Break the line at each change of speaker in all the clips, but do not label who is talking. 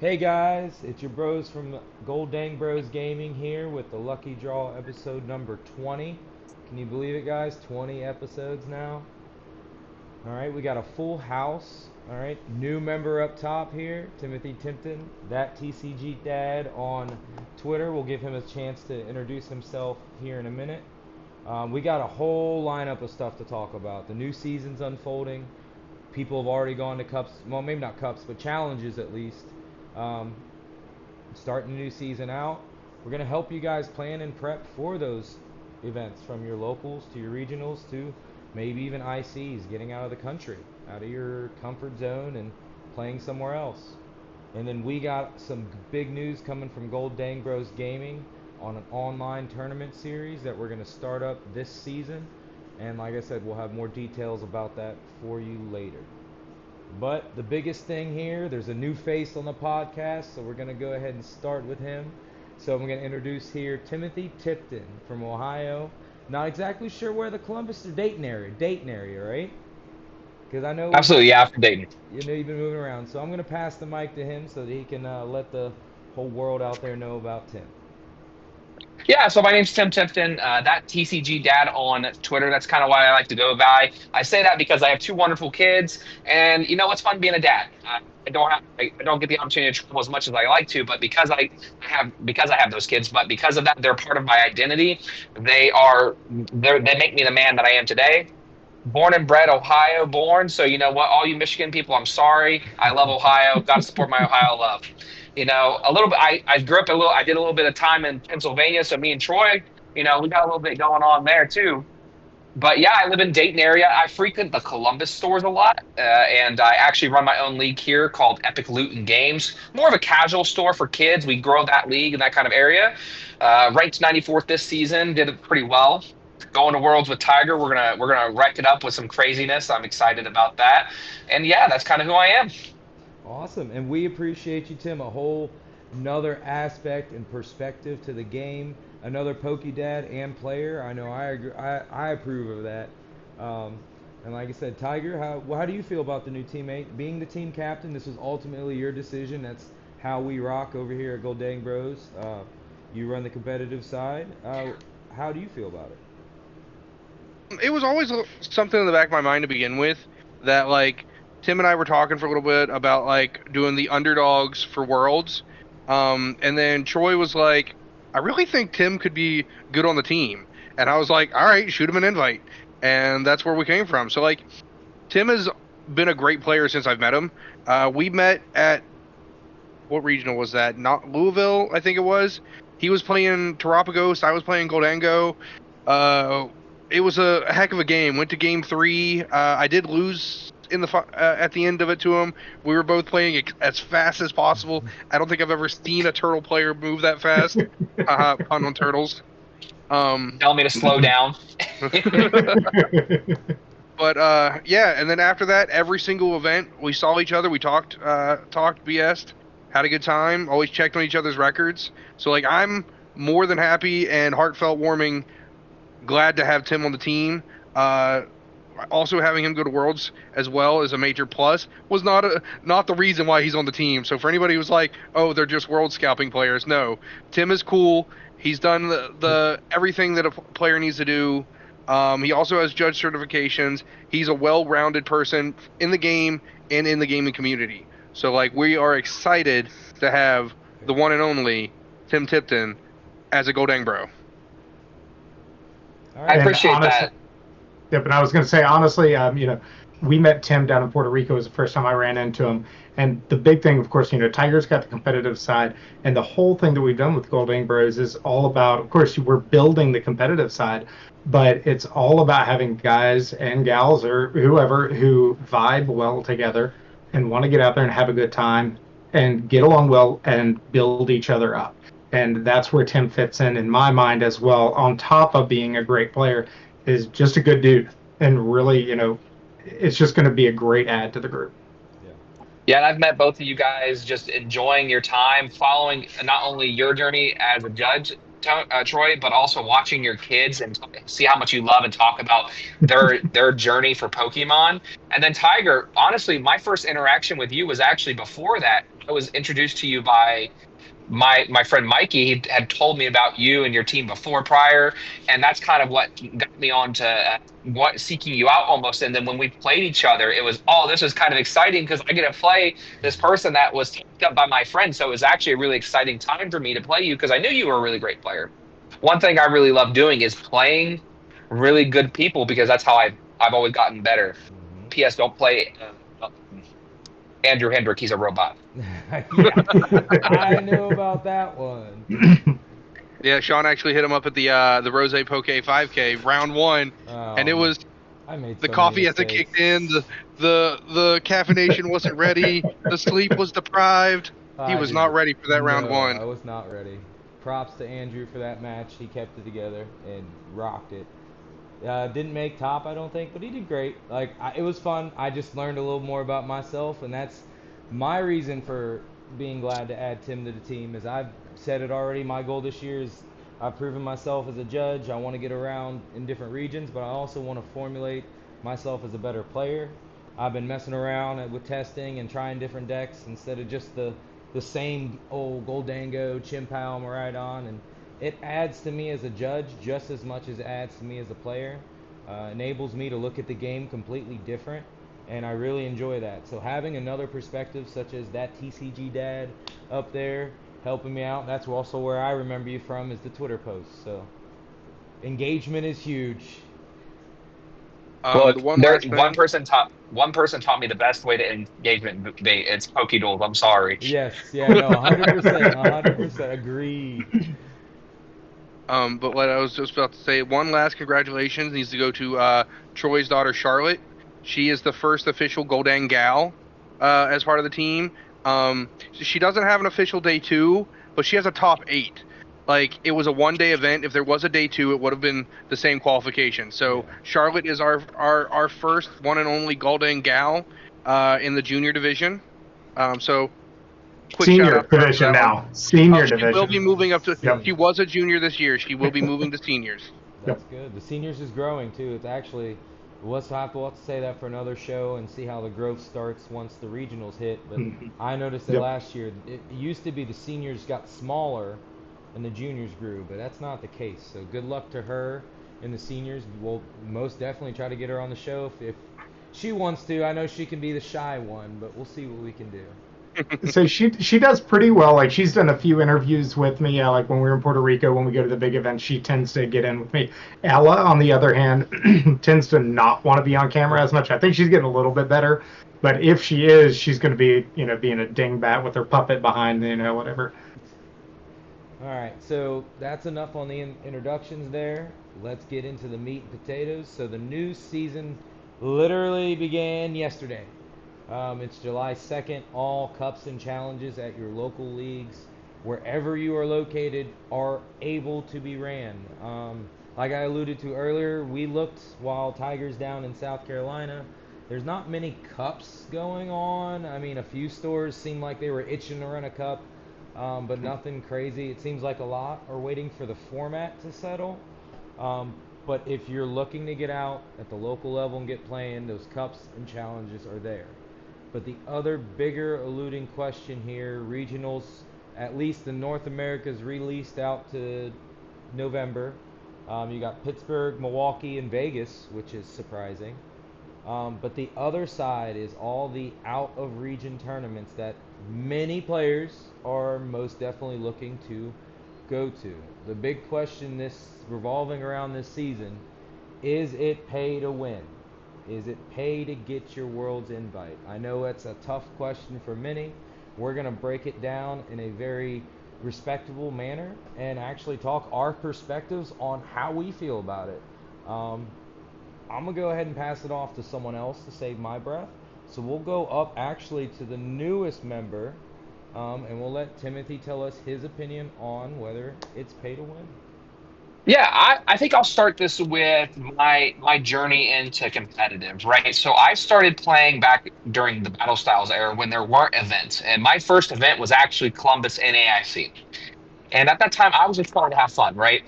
Hey guys, it's your bros from Gold Dang Bros Gaming here with the Lucky Draw episode number 20. Can you believe it, guys? 20 episodes now. All right, we got a full house. All right, new member up top here, Timothy Tipton, that TCG dad on Twitter. We'll give him a chance to introduce himself here in a minute. We got a whole lineup of stuff to talk about. The new season's unfolding. People have already gone to cups, well, maybe not cups, but challenges at least. Um, Starting the new season out. We're going to help you guys plan and prep for those events, from your locals to your regionals to maybe even ICs, getting out of the country, out of your comfort zone and playing somewhere else. And then we got some big news coming from Gold Dang Bros Gaming on an online tournament series that we're going to start up this season. And like I said, we'll have more details about that for you later. But the biggest thing here, there's a new face on the podcast, so we're going to go ahead and start with him. So I'm going to introduce here Timothy Tipton from Ohio. Not exactly sure where the Columbus or Dayton area, right? Because I know we've been,
Absolutely, yeah, for dating.
you've been moving around. So I'm going to pass the mic to him so that he can let the whole world out there know about Tim.
Yeah, so my name's Tim Tipton, that TCG dad on Twitter. That's kind of why I like to go by. I say that because I have two wonderful kids, and it's fun being a dad. I don't get the opportunity to travel as much as I like to, but because I have those kids, but because of that, they're part of my identity. They make me the man that I am today. Born and bred Ohio born. So you know what, all you Michigan people, I'm sorry. I love Ohio. Got to support my Ohio love. A little bit. I grew up a little. I did a little bit of time in Pennsylvania. So me and Troy, we got a little bit going on there too. But yeah, I live in Dayton area. I frequent the Columbus stores a lot, and I actually run my own league here called Epic Loot and Games. More of a casual store for kids. We grow that league in that kind of area. Ranked 94th this season, did it pretty well. Going to Worlds with Tiger, we're gonna wreck it up with some craziness. I'm excited about that, and yeah, that's kind of who I am.
Awesome, and we appreciate you, Tim. A whole another aspect and perspective to the game. Another Pokey Dad and player. I know I agree. I approve of that. Um, and like I said, Tiger, how do you feel about the new teammate being the team captain? This was ultimately your decision. That's how we rock over here at Gold Dang Bros. You run the competitive side. How do you feel about it?
It was always something in the back of my mind to begin with that like Tim and I were talking for a little bit about like doing the underdogs for Worlds. And then Troy was like, I really think Tim could be good on the team. And I was like, all right, shoot him an invite. And that's where we came from. So like Tim has been a great player since I've met him. We met at what regional was that? Not Louisville, I think it was. He was playing Terapagos, I was playing Goldango. Uh, it was a heck of a game. Went to game three. I did lose in at the end of it to him. We were both playing as fast as possible. I don't think I've ever seen a turtle player move that fast. Pun on turtles. Um,
Telling me to slow down.
but yeah, and then after that, every single event we saw each other. We talked BS, had a good time. Always checked on each other's records. So like I'm more than happy and heartfelt warming glad to have Tim on the team. Uh, Also having him go to Worlds as well is a major plus. Was not the reason why he's on the team. So for anybody who's like, oh, they're just World scalping players, no. Tim is cool. He's done the everything that a player needs to do. He also has judge certifications. He's a well-rounded person in the game and in the gaming community. So like we are excited to have the one and only Tim Tipton as a Goldang bro.
All
I
right.
And
appreciate
honestly,
that.
yeah, but I was going to say, honestly, we met Tim down in Puerto Rico. It was the first time I ran into him. And the big thing, of course, Tiger's got the competitive side. And the whole thing that we've done with Golding Bros is all about, of course, we're building the competitive side, but it's all about having guys and gals or whoever who vibe well together and want to get out there and have a good time and get along well and build each other up. And that's where Tim fits in my mind as well, on top of being a great player is just a good dude and really, it's just going to be a great add to the group.
Yeah.
Yeah, and I've met both of you guys just enjoying your time, following not only your journey as a judge, Troy, but also watching your kids and see how much you love and talk about their journey for Pokemon. And then Tiger, honestly, my first interaction with you was actually before that. I was introduced to you by my friend Mikey. He had told me about you and your team before prior, and that's kind of what got me on to what seeking you out almost. And then when we played each other, it was, oh, this is kind of exciting because I get to play this person that was talked up by my friend. So it was actually a really exciting time for me to play you because I knew you were a really great player. One thing I really love doing is playing really good people because that's how I've always gotten better.
Mm-hmm.
P.S. Don't play Andrew Hendrick. He's a robot.
Yeah, I know about that one.
Yeah, Shawn actually hit him up at the Rose Poke 5K round 1, and it was
I made
the
so
coffee
many
hasn't
mistakes.
kicked in, the caffeination wasn't ready, the sleep was deprived. He was not ready for that round
No, I
1.
was not ready. Props to Andrew for that match. He kept it together and rocked it. Didn't make top, I don't think, but he did great. It was fun. I just learned a little more about myself, and that's my reason for being glad to add Tim to the team. As I've said it already, my goal this year is I've proven myself as a judge. I want to get around in different regions, but I also want to formulate myself as a better player. I've been messing around with testing and trying different decks instead of just the same old Goldango, Chimpow, Miraidon, and it adds to me as a judge just as much as it adds to me as a player. Enables me to look at the game completely different, and I really enjoy that. So having another perspective such as that TCG dad up there helping me out, that's also where I remember you from, is the Twitter posts. So engagement is huge.
Look,
The one
there
last thing,
one person taught me the best way to engagement bait. It's Pokeduels. I'm sorry.
Yes, yeah, no, 100%, 100% agreed.
but what I was just about to say, one last congratulations needs to go to Troy's daughter Charlotte. She is the first official Golden Gal as part of the team. She doesn't have an official day 2, but she has a top 8. Like, it was a 1-day event. If there was a day 2, it would have been the same qualification. So
Yeah.
Charlotte is our first one and only Golden Gal in the junior division. So quick shout
Senior
out to her for
division
that one.
now. Senior
She will be
division.
moving up to.
Yep.
She was a junior this year. She will be moving to seniors.
That's good. The seniors is growing too. It's actually, we'll have to say that for another show and see how the growth starts once the regionals hit. But I noticed that
Yep.
last year, it used to be the seniors got smaller and the juniors grew, but that's not the case. So good luck to her and the seniors. We'll most definitely try to get her on the show if she wants to. I know she can be the shy one, but we'll see what we can do.
So she does pretty well. Like, she's done a few interviews with me. Like when we were in Puerto Rico, when we go to the big events, she tends to get in with me. Ella, on the other hand, tends to not want to be on camera as much. I think she's getting a little bit better, but if she is, she's going to be, being a dingbat with her puppet behind, whatever.
All right, so that's enough on the introductions there. Let's get into the meat and potatoes. So the new season literally began yesterday. It's July 2nd. All cups and challenges at your local leagues, wherever you are located, are able to be ran. Like I alluded to earlier, we looked while Tiger's down in South Carolina. There's not many cups going on. I mean, a few stores seemed like they were itching to run a cup, but nothing crazy. It seems like a lot are waiting for the format to settle. But if you're looking to get out at the local level and get playing, those cups and challenges are there. But the other bigger eluding question here, regionals, at least in North America, is released out to November. You got Pittsburgh, Milwaukee, and Vegas, which is surprising. But the other side is all the out-of-region tournaments that many players are most definitely looking to go to. The big question revolving around this season, is it pay to win? Is it pay to get your World's invite? I know it's a tough question for many. We're going to break it down in a very respectable manner and actually talk our perspectives on how we feel about it. I'm going to go ahead and pass it off to someone else to save my breath. So we'll go up actually to the newest member, and we'll let Timothy tell us his opinion on whether it's pay to win.
Yeah, I think I'll start this with my journey into competitive, right? So I started playing back during the Battle Styles era when there weren't events, and my first event was actually Columbus NAIC. And at that time, I was just trying to have fun, right?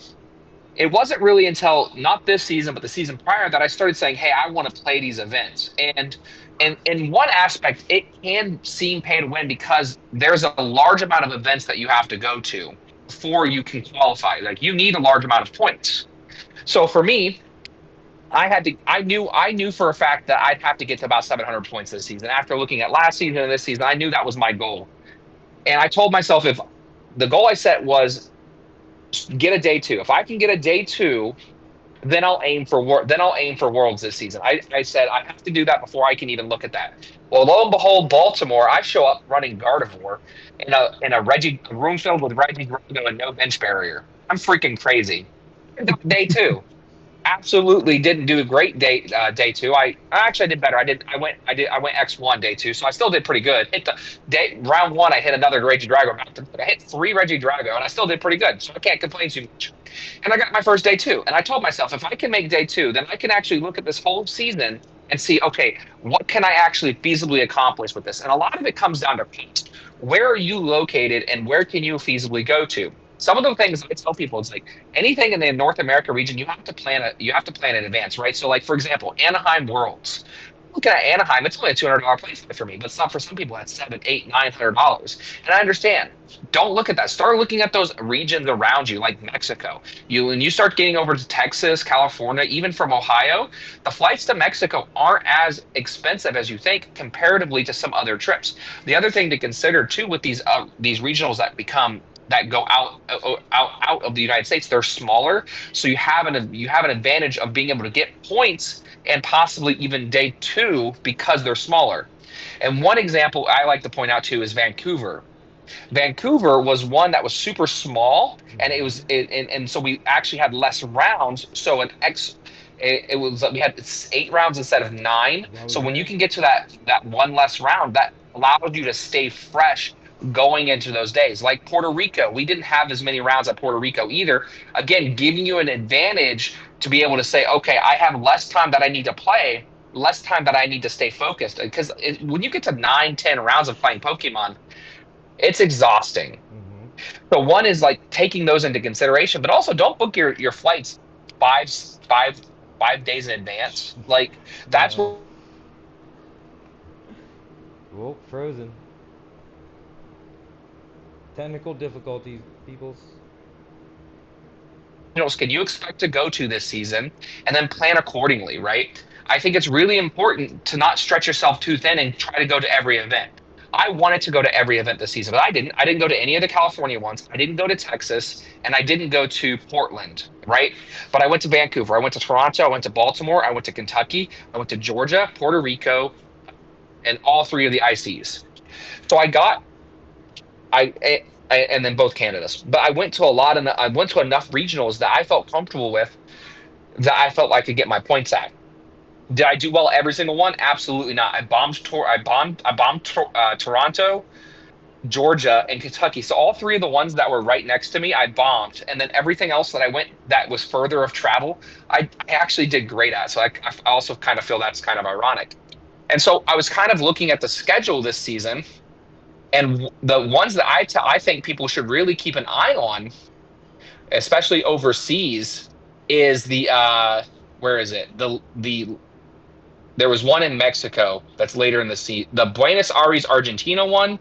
It wasn't really until not this season, but the season prior that I started saying, "Hey, I want to play these events." And in one aspect, it can seem pay to win because there's a large amount of events that you have to go to before you can qualify. Like you need a large amount of points. So for me, I knew for a fact that I'd have to get to about 700 points this season. After looking at last season and this season, I knew that was my goal. And I told myself if the goal I set was get a day two. If I can get a day two, then I'll aim for worlds this season. I said I have to do that before I can even look at that. Well, lo and behold, Baltimore, I show up running Gardevoir in a room filled with Reggie Drago and no bench barrier. I'm freaking crazy. Day two. Absolutely didn't do a great day two. I actually did better. I went X1 day two, so I still did pretty good. Hit the day round one, I hit another Reggie Drago. I hit three Reggie Drago, and I still did pretty good. So I can't complain too much. And I got my first day two, and I told myself if I can make day two, then I can actually look at this whole season and see, okay, what can I actually feasibly accomplish with this? And a lot of it comes down to pace. Where are you located, and where can you feasibly go to? Some of the things I tell people, it's like anything in the North America region, you have to plan in advance, right? So, like for example, Anaheim Worlds. Looking at Anaheim, it's only a $200 place for me, but some for some people that's $700, $800, $900. And I understand. Don't look at that. Start looking at those regions around you, like Mexico. When you start getting over to Texas, California, even from Ohio, the flights to Mexico aren't as expensive as you think comparatively to some other trips. The other thing to consider too with these regionals that go out of the United States, they're smaller, so you have an advantage of being able to get points and possibly even day two because they're smaller. And one example I like to point out too is Vancouver. Vancouver was one that was super small, and so we actually had less rounds. So it was we had 8 rounds instead of 9. So when you can get to that one less round, that allowed you to stay fresh going into those days. Like Puerto Rico, we didn't have as many rounds at Puerto Rico either. Again, giving you an advantage to be able to say, okay, I have less time that I need to play, less time that I need to stay focused. Because when you get to 9, 10 rounds of playing Pokemon, it's exhausting. So one is like taking those into consideration, but also don't book your flights five five 5 days in advance. Like that's what
Whoa, frozen. Technical difficulties, peoples.
can you expect to go to this season and then plan accordingly, right? I think it's really important to not stretch yourself too thin and try to go to every event. I wanted to go to every event this season, but I didn't. I didn't go to any of the California ones. I didn't go to Texas, and I didn't go to Portland, right? But I went to Vancouver. I went to Toronto. I went to Baltimore. I went to Kentucky. I went to Georgia, Puerto Rico, and all three of the ICs. So and then both Canadas. But I went to I went to enough regionals that I felt comfortable with, that I felt like I could get my points at. Did I do well every single one? Absolutely not. I bombed Toronto, Georgia, and Kentucky. So all three of the ones that were right next to me, I bombed, and then everything else that I went that was further of travel, I actually did great at. So I also kind of feel that's kind of ironic. And so I was kind of looking at the schedule this season, and the ones that I think people should really keep an eye on, especially overseas, is where is it? There was one in Mexico that's later in the season. The Buenos Aires, Argentina one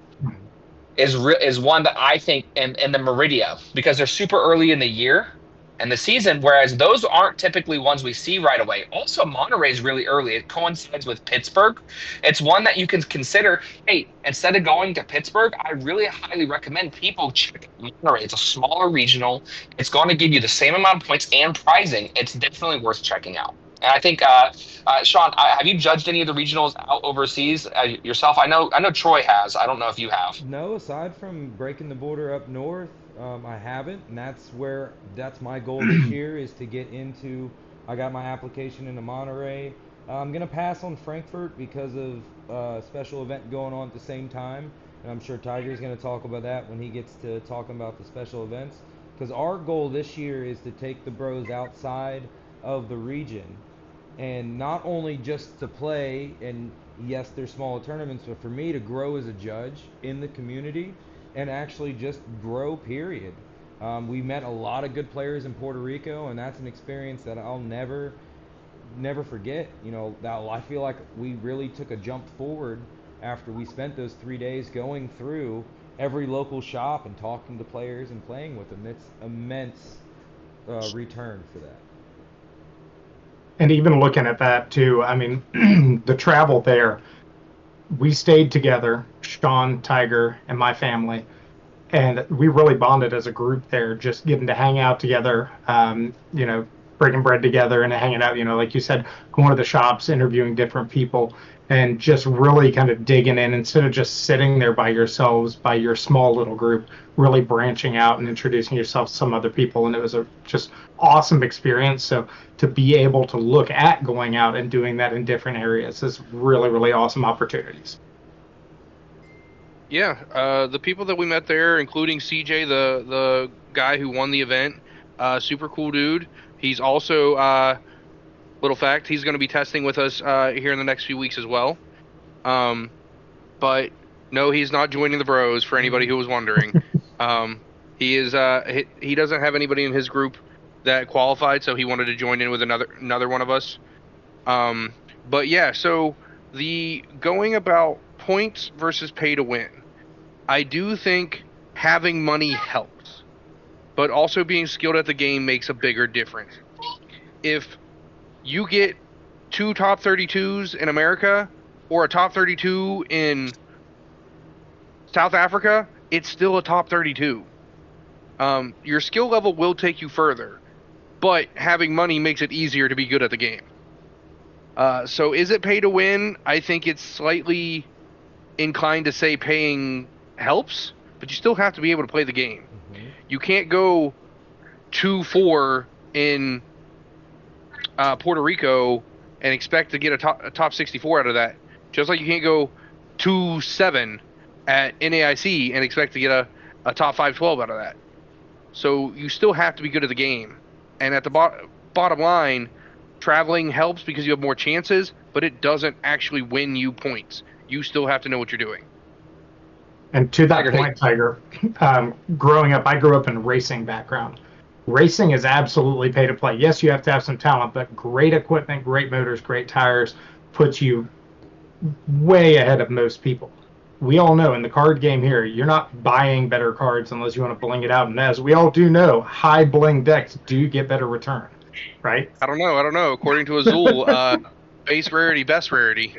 is one that I think, and the Meridia, because they're super early in the year and the season, whereas those aren't typically ones we see right away. Also, Monterey is really early. It coincides with Pittsburgh. It's one that you can consider. Hey, instead of going to Pittsburgh, I really highly recommend people check Monterey. It's a smaller regional. It's going to give you the same amount of points and prizing. It's definitely worth checking out. And I think, Shawn, have you judged any of the regionals out overseas yourself? I know Troy has. I don't know if you have.
No, aside from breaking the border up north, I haven't, and that's my goal this year is to get into. I got my application into Monterey. I'm gonna pass on Frankfurt because of a special event going on at the same time, and I'm sure Tiger's gonna talk about that when he gets to talking about the special events. Because our goal this year is to take the bros outside of the region, and not only just to play, and yes, there's smaller tournaments, but for me to grow as a judge in the community and actually just grow, period. We met a lot of good players in Puerto Rico, and that's an experience that I'll never forget. I feel like we really took a jump forward after we spent those 3 days going through every local shop and talking to players and playing with them. It's immense return for that.
And even looking at that too, I mean, the travel there, we stayed together, Shawn, Tiger, and my family, and we really bonded as a group there, just getting to hang out together, breaking bread together and hanging out, like you said, going to the shops, interviewing different people, and just really kind of digging in instead of just sitting there by yourselves, by your small little group, really branching out and introducing yourself to some other people. And it was a just awesome experience. So to be able to look at going out and doing that in different areas is really, really awesome opportunities.
Yeah, the people that we met there, including CJ, the guy who won the event, super cool dude. He's also, little fact, he's going to be testing with us here in the next few weeks as well. But no, he's not joining the Bros. For anybody who was wondering, he is. He doesn't have anybody in his group that qualified, so he wanted to join in with another one of us. But yeah, so the going about points versus pay to win. I do think having money helps, but also being skilled at the game makes a bigger difference. If you get 2 top 32s in America or a top 32 in South Africa, it's still a top 32. Your skill level will take you further, but having money makes it easier to be good at the game. So is it pay to win? I think it's slightly inclined to say paying helps, but you still have to be able to play the game.
Mm-hmm.
You can't go 2-4 in Puerto Rico and expect to get a top 64 out of that. Just like you can't go 2-7 at NAIC and expect to get a top 512 out of that. So you still have to be good at the game. And at the bottom line, traveling helps because you have more chances, but it doesn't actually win you points. You still have to know what you're doing.
And to that point, Tiger, growing up, I grew up in a racing background. Racing is absolutely pay to play. Yes, you have to have some talent, but great equipment, great motors, great tires puts you way ahead of most people. We all know in the card game here, you're not buying better cards unless you want to bling it out. And as we all do know, high bling decks do get better return, right?
I don't know. According to Azul, base rarity, best rarity.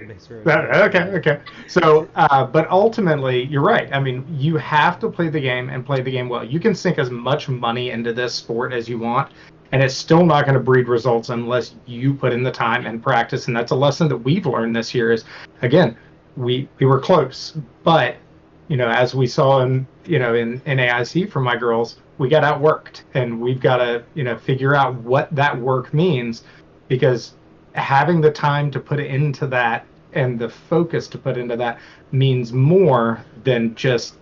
Okay. So, but ultimately, you're right. I mean, you have to play the game and play the game well. You can sink as much money into this sport as you want, and it's still not going to breed results unless you put in the time and practice. And that's a lesson that we've learned this year is, again, we were close, but, as we saw in AIC for my girls, we got outworked, and we've got to, figure out what that work means, because having the time to put into that and the focus to put into that means more than just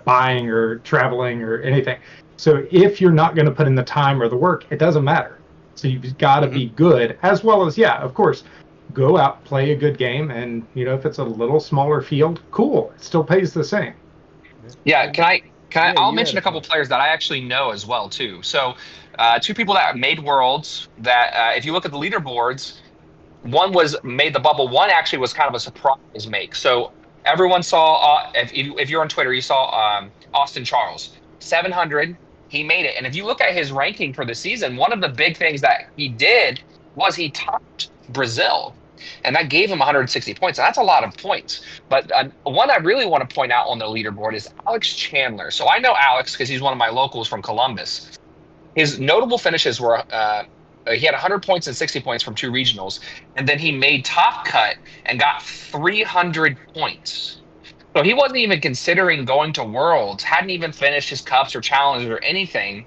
buying or traveling or anything. So if you're not going to put in the time or the work, it doesn't matter. So you've got to be good, as well as, of course, go out, play a good game, and if it's a little smaller field, cool, it still pays the same.
Yeah, I'll mention a couple players that I actually know as well too. So 2 people that made worlds that if you look at the leaderboards, one was made the bubble, one actually was kind of a surprise make. So everyone saw, if you're on Twitter, you saw Austin Charles, 700, he made it. And if you look at his ranking for the season, one of the big things that he did was he topped Brazil. And that gave him 160 points. And that's a lot of points. But one I really want to point out on the leaderboard is Alex Chandler. So I know Alex because he's one of my locals from Columbus. His notable finishes were he had 100 points and 60 points from 2 regionals. And then he made top cut and got 300 points. So he wasn't even considering going to Worlds, hadn't even finished his cups or challenges or anything.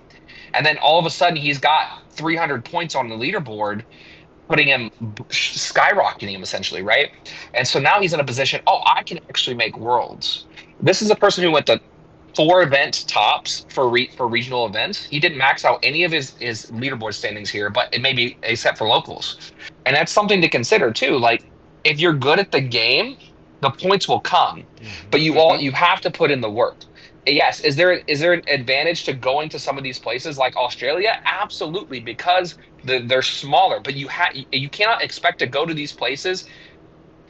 And then all of a sudden he's got 300 points on the leaderboard, putting him, skyrocketing him essentially, right? And so now he's in a position, I can actually make Worlds. This is a person who went to 4 event tops for regional events. He didn't max out any of his leaderboard standings here, but it may be except for locals. And that's something to consider too. Like, if you're good at the game, the points will come, but you have to put in the work. Yes, is there an advantage to going to some of these places like Australia? Absolutely, because they're smaller, but you cannot expect to go to these places,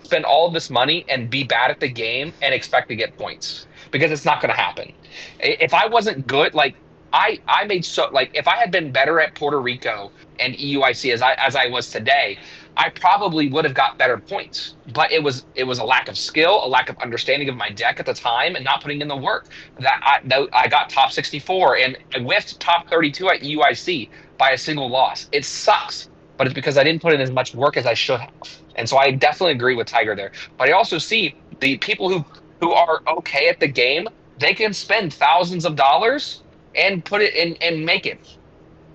spend all of this money and be bad at the game and expect to get points because it's not going to happen. If I wasn't good, like I made so like if I had been better at Puerto Rico and EUIC as I was today, I probably would have got better points. But it was a lack of skill, a lack of understanding of my deck at the time, and not putting in the work. That I got top 64 and I whiffed top 32 at EUIC by a single loss. It sucks, but it's because I didn't put in as much work as I should have. And so I definitely agree with Tiger there. But I also see the people who are okay at the game, they can spend thousands of dollars and put it in and make it.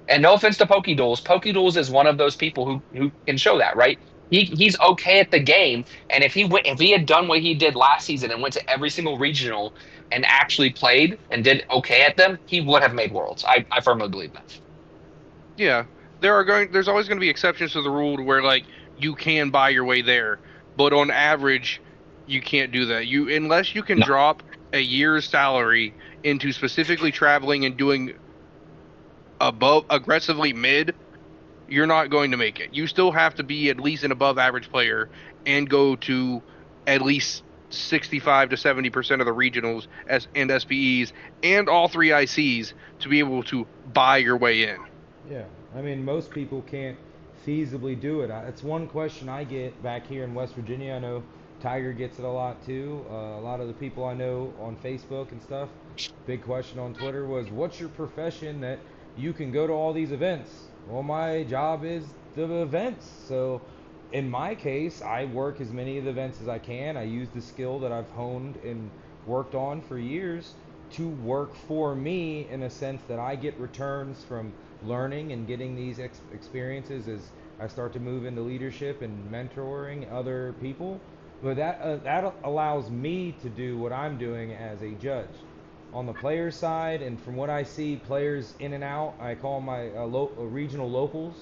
And no offense to Pokeduels is one of those people who can show that, right? He's okay at the game, and if he had done what he did last season and went to every single regional and actually played and did okay at them, he would have made worlds. I firmly believe that.
Yeah, there's always going to be exceptions to the rule to where like you can buy your way there, but on average, you can't do that. Unless you can
No.
drop a year's salary into specifically traveling and doing above aggressively mid, you're not going to make it. You still have to be at least an above average player and go to at least 65 to 70% of the regionals and SPEs and all three ICs to be able to buy your way in.
Yeah, I mean, most people can't feasibly do it. It's one question I get back here in West Virginia. I know Tiger gets it a lot too. A lot of the people I know on Facebook and stuff, big question on Twitter was, what's your profession that you can go to all these events? Well, my job is the events. So in my case, I work as many of the events as I can. I use the skill that I've honed and worked on for years to work for me in a sense that I get returns from learning and getting these experiences as I start to move into leadership and mentoring other people. But that allows me to do what I'm doing as a judge on the player side. And from what I see, players in and out, I call them my regional locals.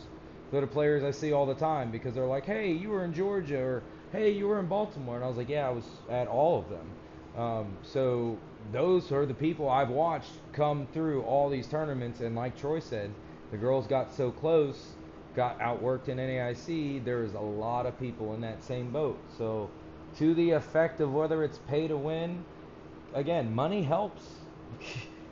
They're the players I see all the time because they're like, hey, you were in Georgia, or hey, you were in Baltimore. And I was like, yeah, I was at all of them. So those are the people I've watched come through all these tournaments. And like Troy said, the girls got so close, got outworked in NAIC. There's a lot of people in that same boat. So to the effect of whether it's pay to win, again, money helps.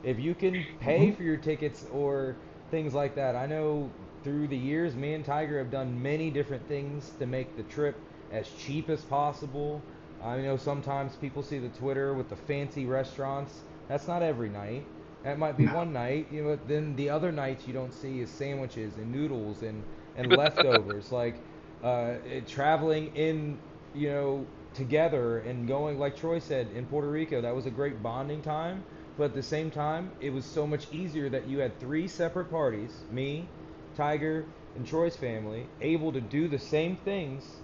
If you can pay for your tickets or things like that. I know through the years, me and Tiger have done many different things to make the trip as cheap as possible. I know sometimes people see the Twitter with the fancy restaurants. That's not every night. That might be one night, but then the other nights you don't see is sandwiches and noodles and leftovers. Like traveling in, together and going, like Troy said, in Puerto Rico, that was a great bonding time. But at the same time, it was so much easier that you had three separate parties, me, Tiger, and Troy's family, able to do the same things,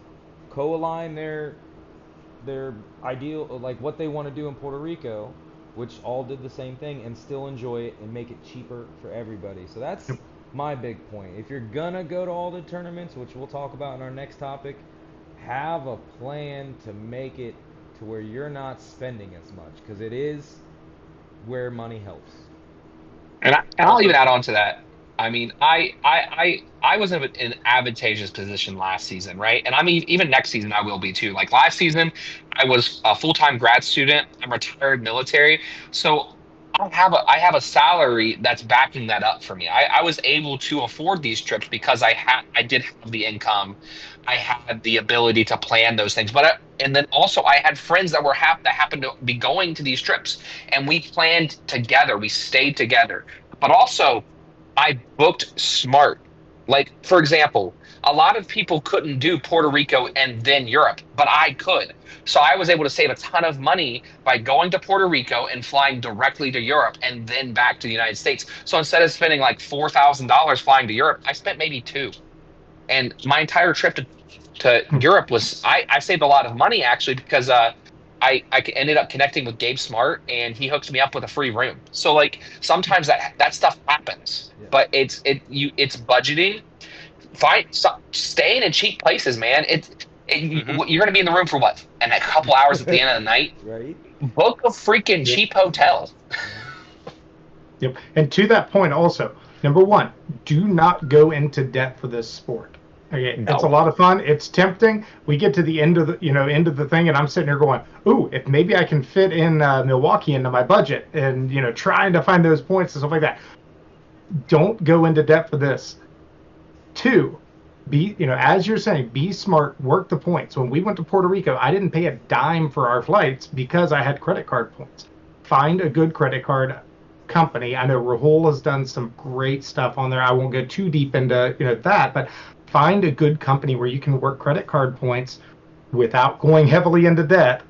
co-align their ideal, like what they want to do in Puerto Rico, which all did the same thing, and still enjoy it and make it cheaper for everybody. So that's my big point. If you're gonna go to all the tournaments, which we'll talk about in our next topic, have a plan to make it to where you're not spending as much, because it is where money helps.
And I'll even add on to that. I mean, I was in an advantageous position last season, right? And I mean, even next season I will be too. Like last season, I was a full-time grad student. I'm retired military, so I have a salary that's backing that up for me. I was able to afford these trips because I did have the income, I had the ability to plan those things. And then also I had friends that happened to be going to these trips, and we planned together. We stayed together, but also I booked smart. Like, for example, a lot of people couldn't do Puerto Rico and then Europe, but I could. So I was able to save a ton of money by going to Puerto Rico and flying directly to Europe and then back to the United States. So instead of spending like $4,000 flying to Europe, I spent maybe two. And my entire trip to Europe was I saved a lot of money actually because I ended up connecting with Gabe Smart and he hooked me up with a free room. So like sometimes that stuff happens,
Yeah.
but it's budgeting. Staying in cheap places, man. You're gonna be in the room for what? And a couple hours at the end of the night.
Right?
Book a freaking cheap hotel.
Yep. And to that point also, number one, do not go into debt for this sport. Okay, it's a
No.
lot of fun. It's tempting. We get to the end of the thing, and I'm sitting here going, "Ooh, if maybe I can fit in Milwaukee into my budget," and trying to find those points and stuff like that. Don't go into debt for this. Two, as you're saying, be smart, work the points. When we went to Puerto Rico, I didn't pay a dime for our flights because I had credit card points. Find a good credit card company. I know Rahul has done some great stuff on there. I won't go too deep into that, but find a good company where you can work credit card points without going heavily into debt,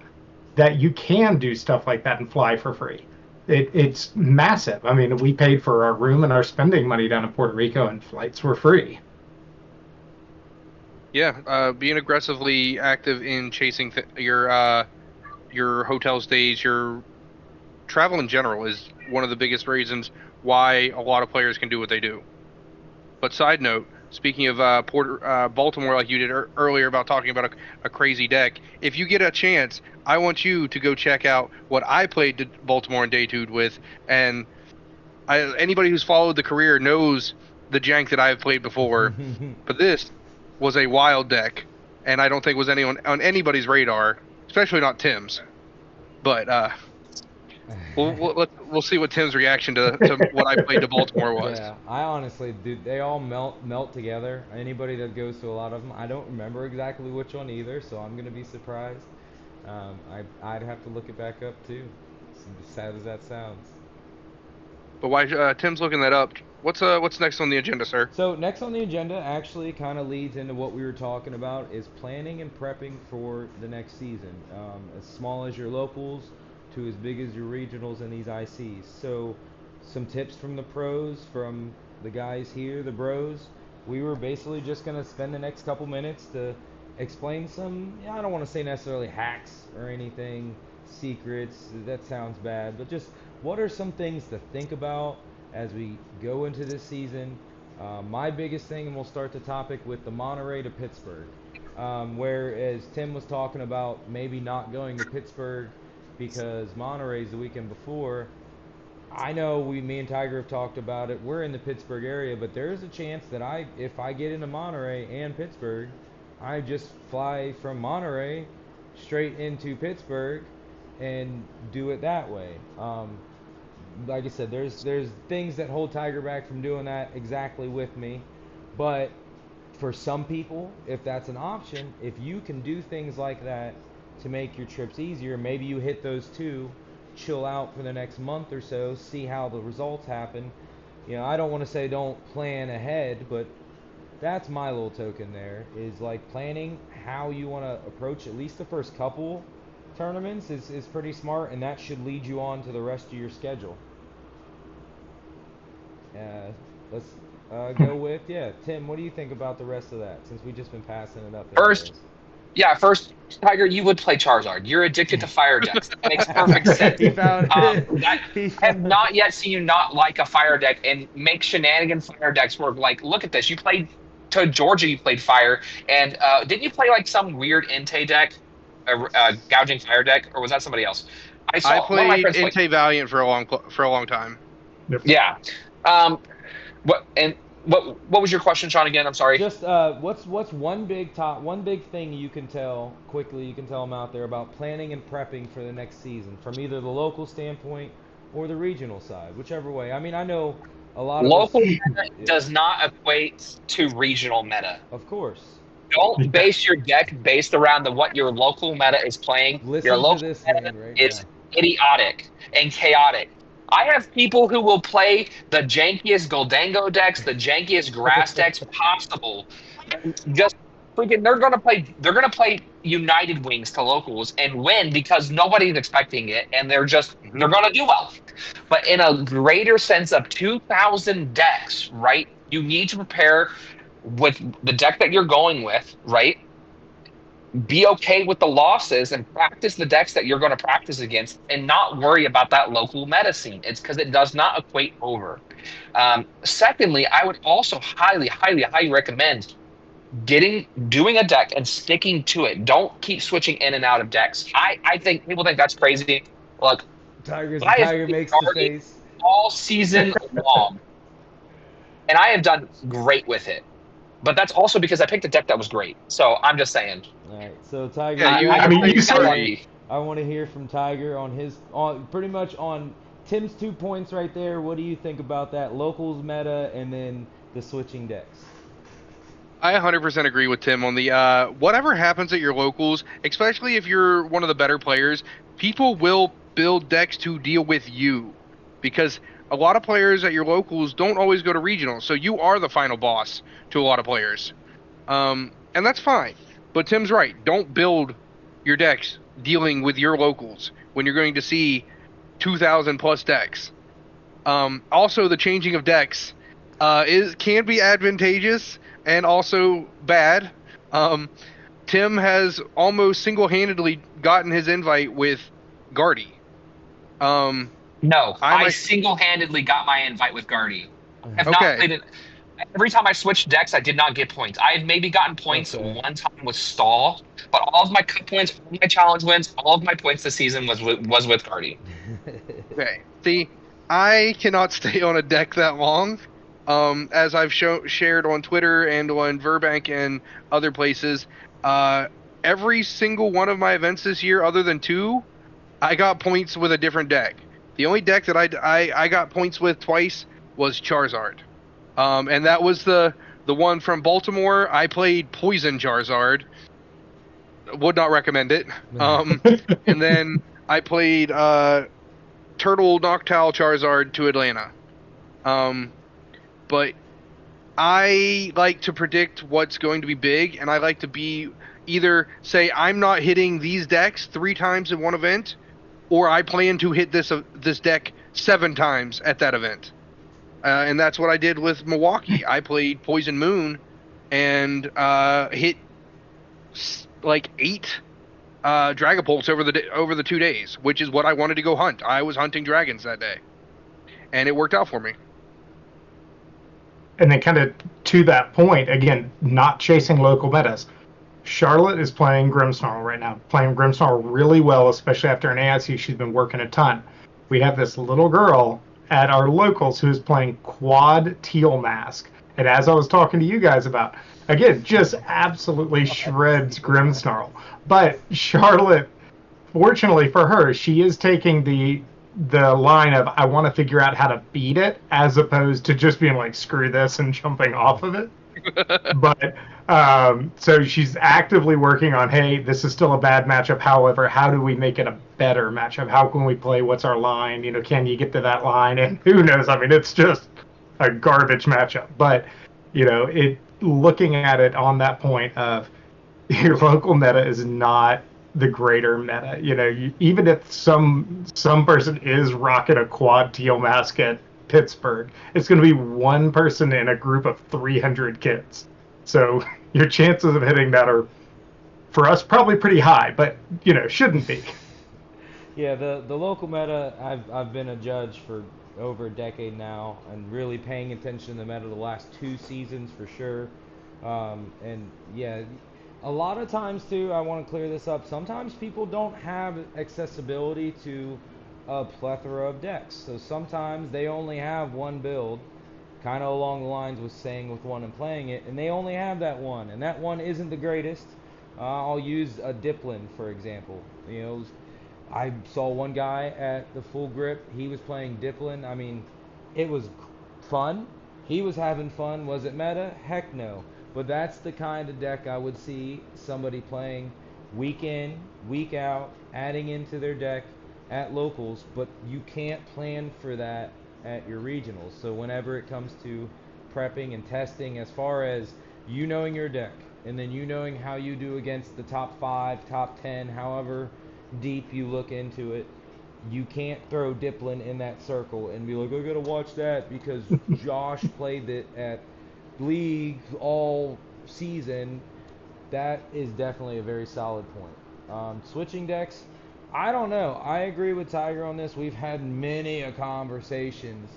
that you can do stuff like that and fly for free. It's massive. I mean, we paid for our room and our spending money down in Puerto Rico, and flights were free.
Yeah, being aggressively active in chasing your hotel stays, your travel in general is one of the biggest reasons why a lot of players can do what they do. But side note, speaking of Baltimore, like you did earlier about talking about a crazy deck, if you get a chance, I want you to go check out what I played Baltimore and Daytude with. And anybody who's followed the career knows the jank that I've played before. But this was a wild deck, and I don't think was anyone on anybody's radar, especially not Tim's. But we'll see what Tim's reaction to what I played to Baltimore was.
Yeah, I honestly, dude, they all melt together. Anybody that goes to a lot of them, I don't remember exactly which one either, so I'm gonna be surprised. I'd have to look it back up too. As sad as that sounds.
But why Tim's looking that up? What's next on the agenda, sir?
So next on the agenda actually kind of leads into what we were talking about, is planning and prepping for the next season. As small as your locals to as big as your regionals and these ICs. So some tips from the pros, from the guys here, the bros. We were basically just going to spend the next couple minutes to explain some, I don't want to say necessarily hacks or anything, secrets, that sounds bad, but just what are some things to think about as we go into this season. My biggest thing, and we'll start the topic with the Monterey to Pittsburgh, whereas Tim was talking about maybe not going to Pittsburgh because Monterey's the weekend before. I know me and Tiger have talked about it. We're in the Pittsburgh area, but there's a chance that if I get into Monterey and Pittsburgh, I just fly from Monterey straight into Pittsburgh and do it that way. Like I said, there's things that hold Tiger back from doing that exactly with me, but for some people, if that's an option, if you can do things like that to make your trips easier, maybe you hit those two, chill out for the next month or so, see how the results happen. I don't want to say don't plan ahead, but that's my little token there, is like planning how you want to approach at least the first couple tournaments is pretty smart, and that should lead you on to the rest of your schedule. Let's go with, Tim, what do you think about the rest of that, since we've just been passing it up
First, Tiger, you would play Charizard. You're addicted to fire decks. That makes perfect sense.
He found it.
I have not yet seen you not like a fire deck and make shenanigan fire decks work. Like, look at this. You played to Georgia, you played fire. And didn't you play like some weird Entei deck, gouging fire deck, or was that somebody else?
I
one of my
played
friends
Entei Valiant for a long time.
Yep.
Yeah. What was your question, Sean? Again, I'm sorry.
Just what's one big thing you can tell them out there about planning and prepping for the next season, from either the local standpoint or the regional side, whichever way. I mean, I know a lot of
Local
us,
meta does not equate to regional meta.
of course.
Don't base your deck based around what your local meta is playing.
Listen
Your
to
local
this
meta
man right
is
now.
idiotic and chaotic. I have people who will play the jankiest Goldango decks, the jankiest grass decks possible. Just freaking, they're gonna play United Wings to locals and win because nobody's expecting it, and they're gonna do well. But in a greater sense of 2,000 decks, right? You need to prepare with the deck that you're going with, right? Be okay with the losses and practice the decks that you're going to practice against, and not worry about that local meta scene. It's because it does not equate over. Secondly, I would also highly, highly, highly recommend doing a deck and sticking to it. Don't keep switching in and out of decks. I think people think that's crazy. Look,
Tiger
I have
makes the
already
face.
all season long, and I have done great with it. But that's also because I picked a deck that was great. So I'm just saying,
All right, so Tiger,
Yeah,
you
you
have
I mean,
anything
you
to
got
sort of,
say?
lucky.
I want to hear from Tiger on pretty much on Tim's 2 points right there. What do you think about that locals meta and then the switching decks?
I 100% agree with Tim on the whatever happens at your locals, especially if you're one of the better players, people will build decks to deal with you because a lot of players at your locals don't always go to regionals, so you are the final boss to a lot of players. And that's fine. But Tim's right. Don't build your decks dealing with your locals when you're going to see 2,000 plus decks. Also, the changing of decks can be advantageous and also bad. Tim has almost single-handedly gotten his invite with Guardy.
No,
I
I
my
single-handedly got my invite with Guardy. I have not
okay,
played it. Every time I switched decks, I did not get points. I've maybe gotten points
Okay.
one time with Stall, but all of my cup points, all my challenge wins, all of my points this season was with Guardy.
okay. See, I cannot stay on a deck that long. As I've shared on Twitter and on Verbank and other places, every single one of my events this year, other than two, I got points with a different deck. The only deck that I got points with twice was Charizard, and that was the one from Baltimore. I played Poison Charizard. Would not recommend it. And then I played Turtle Noctowl Charizard to Atlanta. But I like to predict what's going to be big, and I like to be either say I'm not hitting these decks 3 times in one event, or I plan to hit this deck 7 times at that event. And that's what I did with Milwaukee. I played Poison Moon and hit like 8 Dragapults over the 2 days, which is what I wanted to go hunt. I was hunting dragons that day, and it worked out for me.
and then kind of to that point, again, not chasing local metas. Charlotte is playing Grimmsnarl right now, playing Grimmsnarl really well, especially after an AIC she's been working a ton. We have this little girl at our locals who's playing Quad Teal Mask. And as I was talking to you guys about, again, just absolutely shreds Grimmsnarl. But Charlotte, fortunately for her, she is taking the line of I want to figure out how to beat it, as opposed to just being like screw this and jumping off of it. But so she's actively working on, hey, this is still a bad matchup. However, how do we make it a better matchup? How can we play? What's our line? You know, can you get to that line? And who knows? I mean, it's just a garbage matchup. But you know, it looking at it on that point of your local meta is not the greater meta. You know, even if some person is rocking a quad teal mask at Pittsburgh, it's going to be one person in a group of 300 kids. So your chances of hitting that are, for us, probably pretty high, but you know, shouldn't be.
Yeah, the local meta, I've been a judge for over a decade now and really paying attention to the meta the last 2 seasons for sure. And yeah, a lot of times too, I want to clear this up. Sometimes people don't have accessibility to a plethora of decks. So sometimes they only have one build, kind of along the lines with staying with one and playing it, and they only have that one, and that one isn't the greatest. I'll use a Diplin for example. You know, I saw one guy at the Full Grip. He was playing Diplin. I mean, it was fun. He was having fun. Was it meta? Heck no. But that's the kind of deck I would see somebody playing week in, week out, adding into their deck at locals. But you can't plan for that at your regionals. So whenever it comes to prepping and testing, as far as you knowing your deck, and then you knowing how you do against the top 5, top 10, however deep you look into it, you can't throw Diplin in that circle and be like, I gotta watch that because Josh played it at League all season. That is definitely a very solid point. Switching decks, I don't know. I agree with Tiger on this. We've had many a conversations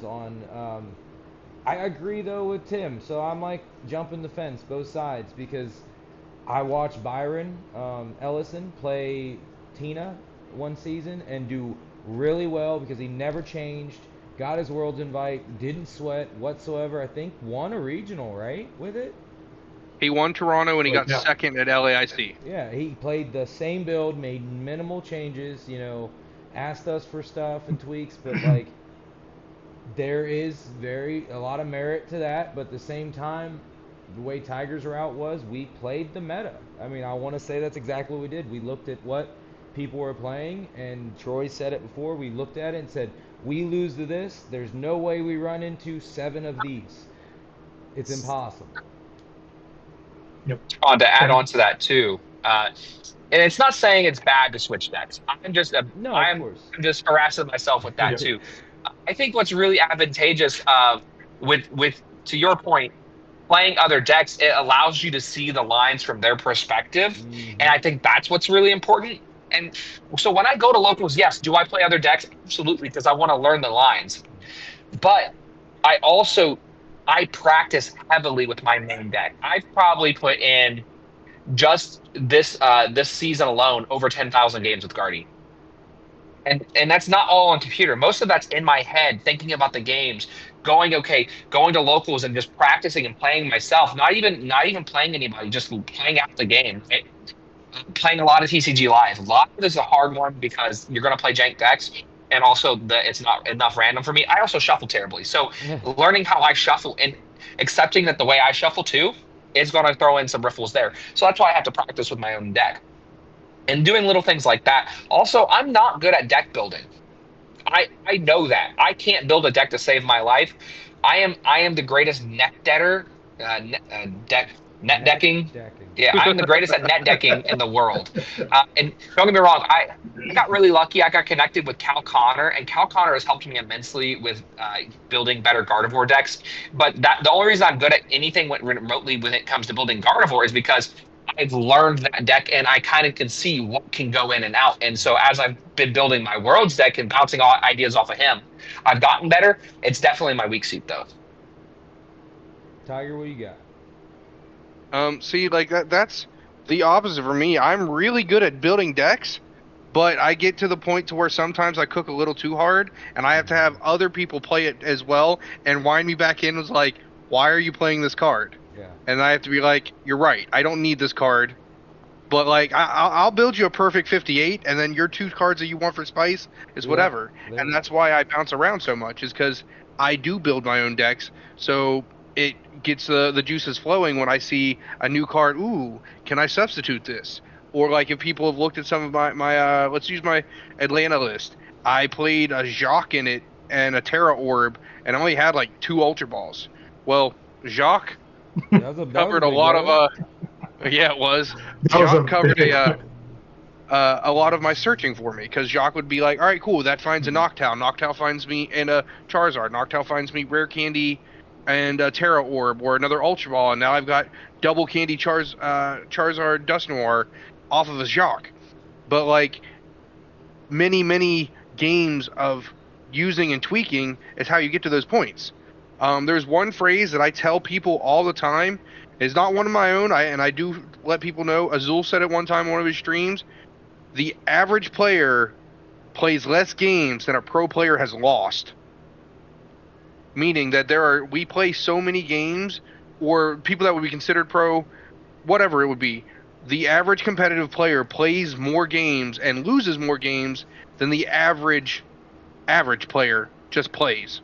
on. I agree though with Tim, so I'm like jumping the fence, both sides, because I watched Byron Ellison play Tina one season and do really well because he never changed, got his Worlds invite, didn't sweat whatsoever. I think won a regional, right, with it?
He won Toronto and he got
Yeah.
second at LAIC.
Yeah, he played the same build, made minimal changes, asked us for stuff and tweaks, but like there is a lot of merit to that, but at the same time, the way Tigers route was, we played the meta. I mean, I want to say that's exactly what we did. We looked at what people were playing, and Troy said it before. We looked at it and said, we lose to this. There's no way we run into 7 of these. It's impossible.
Yep.
On to add on to that too. And it's not saying it's bad to switch decks.
No, of
I'm
course.
just harassing myself with that too. I think what's really advantageous with to your point, playing other decks, it allows you to see the lines from their perspective, and I think that's what's really important. And so when I go to locals, yes, do I play other decks? Absolutely, because I want to learn the lines. But I also I practice heavily with my main deck. I've probably put in just this season alone over 10,000 games with Guardy. And that's not all on computer. Most of that's in my head, thinking about the games, going to locals and just practicing and playing myself. Not even playing anybody, just playing out the game. Playing a lot of TCG live. A lot of this is a hard one because you're going to play jank decks, and also it's not enough random for me. I also shuffle terribly, so learning how I shuffle and accepting that the way I shuffle too is going to throw in some riffles there. So that's why I have to practice with my own deck and doing little things like that. Also, I'm not good at deck building. I know that. I can't build a deck to save my life. I am the greatest net decker, net decking.
Decking.
Yeah, I am the greatest at net decking in the world. And don't get me wrong, I got really lucky. I got connected with Cal Connor, and Cal Connor has helped me immensely with building better Gardevoir decks. But the only reason I'm good at anything remotely when it comes to building Gardevoir is because I've learned that deck and I kind of can see what can go in and out. And so as I've been building my Worlds deck and bouncing all ideas off of him, I've gotten better. It's definitely my weak suit though.
Tiger, what you got?
See, like that's the opposite for me. I'm really good at building decks, but I get to the point to where sometimes I cook a little too hard, and I have to have other people play it as well and wind me back in. Was like, why are you playing this card?
Yeah.
And I have to be like, you're right. I don't need this card, but like I'll build you a perfect 58, and then your 2 cards that you want for spice is whatever.
Yeah.
And that's why I bounce around so much, is because I do build my own decks, so it gets the juices flowing when I see a new card. Ooh, can I substitute this? Or like if people have looked at some of my let's use my Atlanta list. I played a Jacques in it and a Terra Orb, and I only had like 2 Ultra Balls. Well, Jacques covered a lot of yeah, it was. Jacques covered a lot of my searching for me, because Jacques would be like, all right, cool, that finds a Noctowl. Noctowl finds me and a Charizard. Noctowl finds me Rare Candy and a Terra Orb or another Ultra Ball, and now I've got double candy Charizard Dusknoir off of a Jacques. But like many games of using and tweaking is how you get to those points. There's one phrase that I tell people all the time. It's not one of my own, and I do let people know. Azul said it one time on one of his streams. The average player plays less games than a pro player has lost. Meaning that we play so many games, or people that would be considered pro, whatever it would be. The average competitive player plays more games and loses more games than the average player just plays.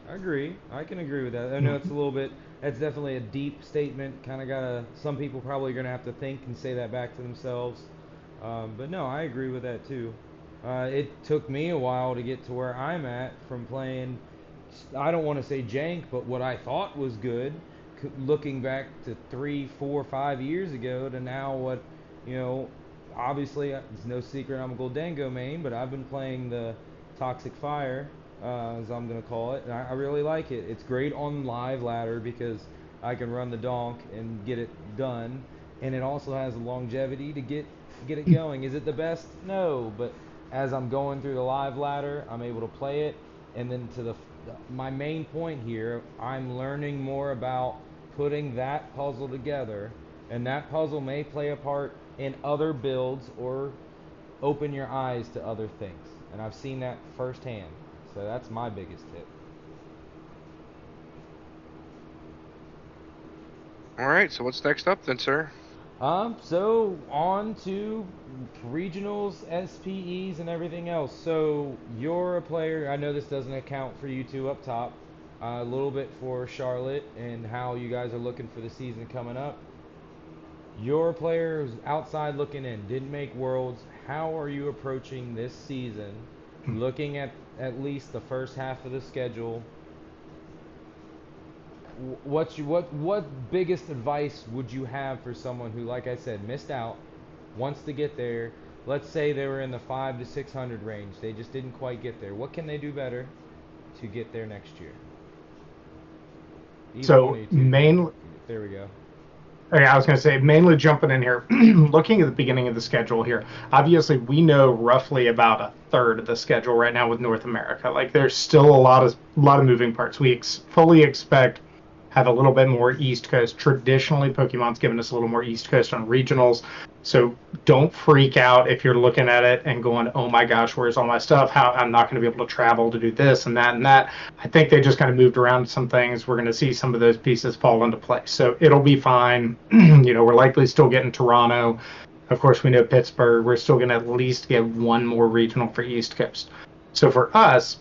I agree. I can agree with that. I know it's a little bit. That's definitely a deep statement. Kind of gotta. Some people probably gonna have to think and say that back to themselves. But no, I agree with that too. It took me a while to get to where I'm at from playing. I don't want to say jank, but what I thought was good. Looking back to 3, 4, 5 years ago to now, what obviously it's no secret I'm a Goldango main, but I've been playing the Toxic Fire, as I'm going to call it, and I really like it. It's great on live ladder because I can run the donk and get it done, and it also has the longevity to get it going. Is it the best? No, but as I'm going through the live ladder, I'm able to play it, and then to my main point here, I'm learning more about putting that puzzle together, and that puzzle may play a part in other builds or open your eyes to other things. and I've seen that firsthand. So that's my biggest tip.
All right, so what's next up then, sir?
So on to regionals, SPEs, and everything else. So you're a player. I know this doesn't account for you two up top. A little bit for Charlotte and how you guys are looking for the season coming up. You're a player who's outside looking in, didn't make Worlds. How are you approaching this season? Looking at least the first half of the schedule. What biggest advice would you have for someone who, like I said, missed out, wants to get there? Let's say they were in the 500 to 600 range. They just didn't quite get there. What can they do better to get there next year?
So mainly,
there we go.
Okay, I was going to say, mainly jumping in here, looking at the beginning of the schedule here, obviously we know roughly about a third of the schedule right now with North America. Like, there's still a lot of moving parts. We fully expect have a little bit more East Coast. Traditionally, Pokemon's given us a little more East Coast on regionals. So don't freak out if you're looking at it and going, oh my gosh, where's all my stuff? How I'm not going to be able to travel to do this and that and that. I think they just kind of moved around some things. We're going to see some of those pieces fall into place. So it'll be fine. We're likely still getting Toronto. Of course, we know Pittsburgh. We're still going to at least get one more regional for East Coast. So for us,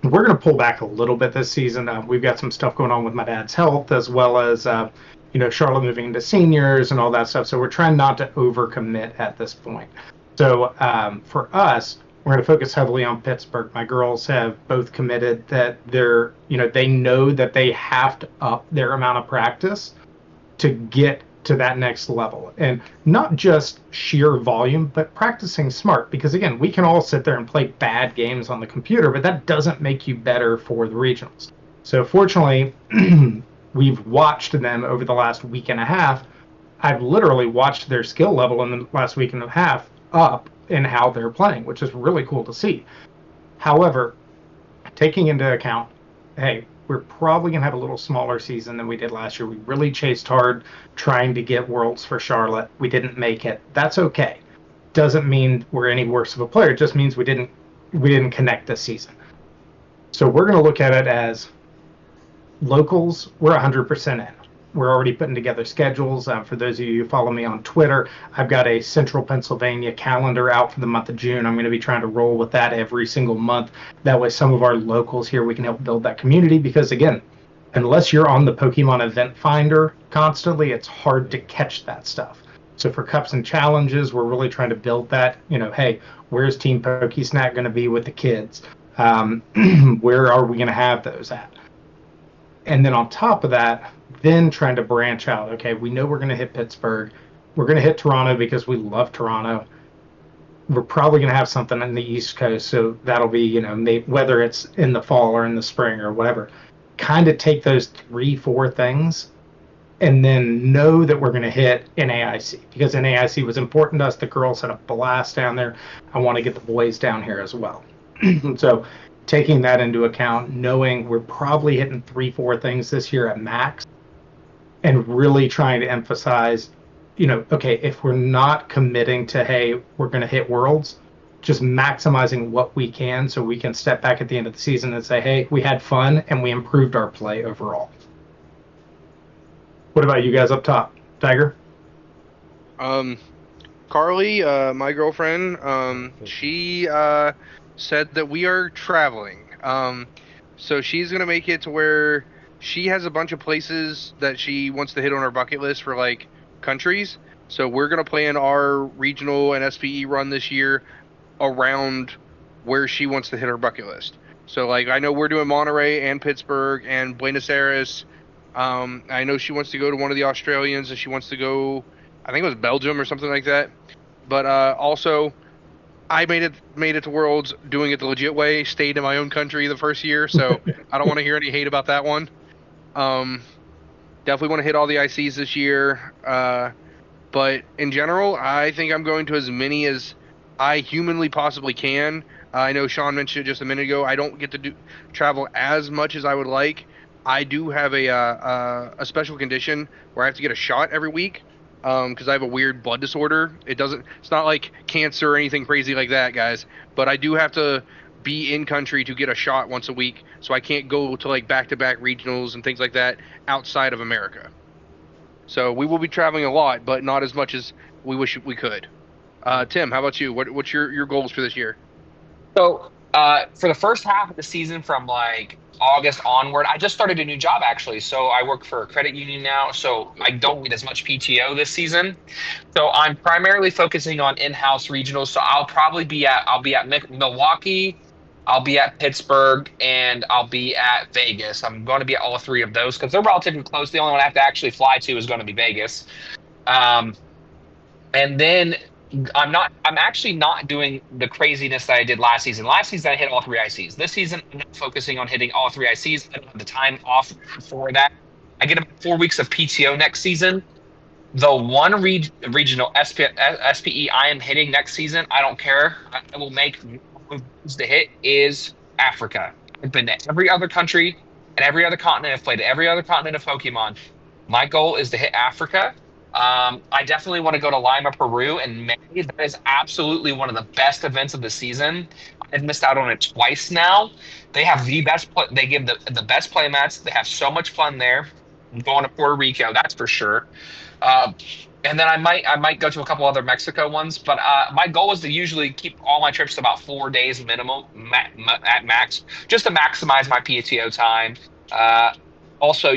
we're going to pull back a little bit this season. We've got some stuff going on with my dad's health, as well as Charlotte moving into seniors and all that stuff. So we're trying not to overcommit at this point. So for us, we're going to focus heavily on Pittsburgh. My girls have both committed that they know that they have to up their amount of practice to get to that next level, and not just sheer volume, but practicing smart, because again, we can all sit there and play bad games on the computer, but that doesn't make you better for the regionals. So fortunately, we've watched them over the last week and a half. I've literally watched their skill level in the last week and a half up in how they're playing, which is really cool to see. However, taking into account, hey, we're probably going to have a little smaller season than we did last year. We really chased hard trying to get Worlds for Charlotte. We didn't make it. That's okay. Doesn't mean we're any worse of a player. It just means we didn't connect this season. So we're going to look at it as locals, we're 100% in. We're already putting together schedules. For those of you who follow me on Twitter, I've got a Central Pennsylvania calendar out for the month of June. I'm going to be trying to roll with that every single month. That way some of our locals here, we can help build that community, because again, unless you're on the Pokemon Event Finder constantly, it's hard to catch that stuff. So for cups and challenges, we're really trying to build that, hey, where's Team PokeSnack going to be with the kids? Where are we going to have those at? And then on top of that, then trying to branch out. Okay, we know we're going to hit Pittsburgh. We're going to hit Toronto because we love Toronto. We're probably going to have something in the East Coast, so that'll be, whether it's in the fall or in the spring or whatever. Kind of take those 3-4 things and then know that we're going to hit NAIC, because NAIC was important to us. The girls had a blast down there. I want to get the boys down here as well. So taking that into account, knowing we're probably hitting 3-4 things this year at max, and really trying to emphasize, okay, if we're not committing to, hey, we're going to hit Worlds, just maximizing what we can so we can step back at the end of the season and say, hey, we had fun and we improved our play overall. What about you guys up top? Tiger?
Carly, my girlfriend, she said that we are traveling. So she's going to make it to where she has a bunch of places that she wants to hit on her bucket list for, like, countries. So we're going to plan our regional and SPE run this year around where she wants to hit her bucket list. So, like, I know we're doing Monterey and Pittsburgh and Buenos Aires. I know she wants to go to one of the Australians, and she wants to go, I think it was Belgium or something like that. But also, I made it to Worlds doing it the legit way. Stayed in my own country the first year, so I don't want to hear any hate about that one. Definitely want to hit all the ICs this year. But in general, I think I'm going to as many as I humanly possibly can. I know Shawn mentioned it just a minute ago. I don't get to travel as much as I would like. I do have a special condition where I have to get a shot every week. because I have a weird blood disorder. It's not like cancer or anything crazy like that, guys. But I do have to be in country to get a shot once a week, so I can't go to like back-to-back regionals and things like that outside of America. So we will be traveling a lot, but not as much as we wish we could. Tim, how about you? What's your goals for this year?
So, for the first half of the season, from like August onward, I just started a new job actually. So I work for a credit union now, so I don't get as much PTO this season. So I'm primarily focusing on in-house regionals. So I'll be at Milwaukee, I'll be at Pittsburgh, and I'll be at Vegas. I'm going to be at all three of those because they're relatively close. The only one I have to actually fly to is going to be Vegas. Um, and then I'm actually not doing the craziness that I did last season. Last season I hit all three ICs. This season I'm not focusing on hitting all three ICs. I don't have the time off for that. I get about 4 weeks of PTO next season. The one regional SPE I am hitting next season, I don't care. I will make moves to hit is Africa. I've been to every other country and every other continent. I've played every other continent of Pokemon. My goal is to hit Africa. I definitely want to go to Lima, Peru in May. That is absolutely one of the best events of the season. I've missed out on it twice now. They have the best. They give the best play mats. They have so much fun there. I'm going to Puerto Rico, that's for sure. Uh, and then I might go to a couple other Mexico ones, but my goal is to usually keep all my trips to about 4 days minimum at max, just to maximize my PTO time. Uh, Also,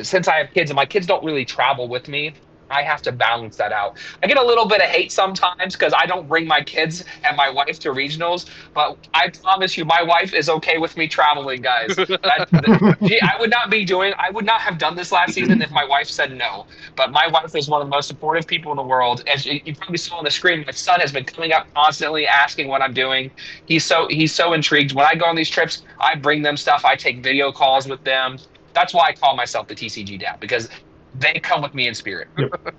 since I have kids and my kids don't really travel with me, I have to balance that out. I get a little bit of hate sometimes because I don't bring my kids and my wife to regionals, but I promise you, my wife is okay with me traveling, guys. I would not have done this last season if my wife said no. But my wife is one of the most supportive people in the world. As you probably saw on the screen, my son has been coming up constantly asking what I'm doing. He's so intrigued. When I go on these trips, I bring them stuff. I take video calls with them. That's why I call myself the TCG dad because they come with me in spirit.
Yep.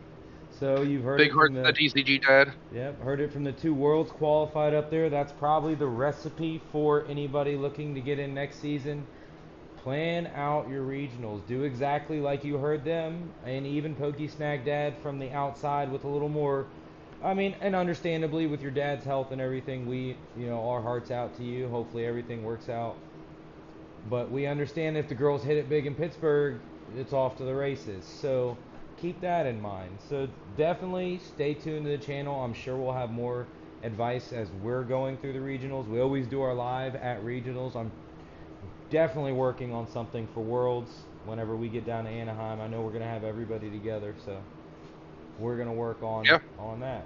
So you've heard
Big
it from
heart to the
the
TCG dad.
Yep, heard it from the two worlds qualified up there. That's probably the recipe for anybody looking to get in next season. Plan out your regionals. Do exactly like you heard them, and even PokeSnack Dad from the outside with a little more. I mean, and understandably, with your dad's health and everything, our hearts out to you. Hopefully, everything works out. But we understand if the girls hit it big in Pittsburgh, it's off to the races. So keep that in mind. So definitely stay tuned to the channel. I'm sure we'll have more advice as we're going through the regionals. We always do our live at regionals. I'm definitely working on something for Worlds whenever we get down to Anaheim. I know we're going to have everybody together, so we're going to work on that.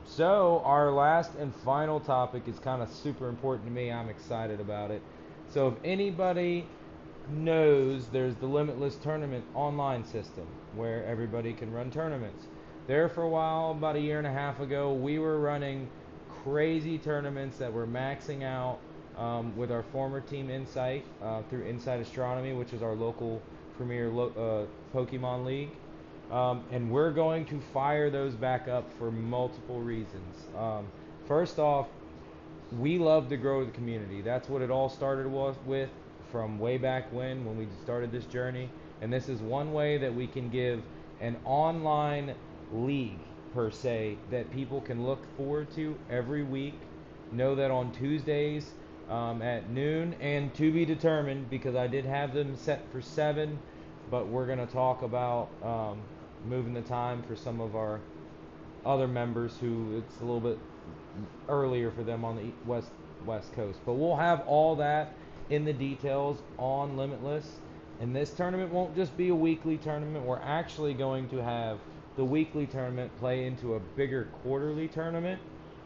So our last and final topic is kind of super important to me. I'm excited about it. So if anybody knows, there's the Limitless tournament online system where everybody can run tournaments. There for a while, about a year and a half ago, we were running crazy tournaments that were maxing out with our former team Insight through Insight Astronomy, which is our local premier Pokemon League. And we're going to fire those back up for multiple reasons. First off, we love to grow the community. That's what it all started with from way back when we started this journey. And this is one way that we can give an online league, per se, that people can look forward to every week. Know that on Tuesdays at noon, and to be determined, because I did have them set for 7, but we're going to talk about moving the time for some of our other members who it's a little bit earlier for them on the west coast. But we'll have all that in the details on Limitless. And this tournament won't just be a weekly tournament. We're actually going to have the weekly tournament play into a bigger quarterly tournament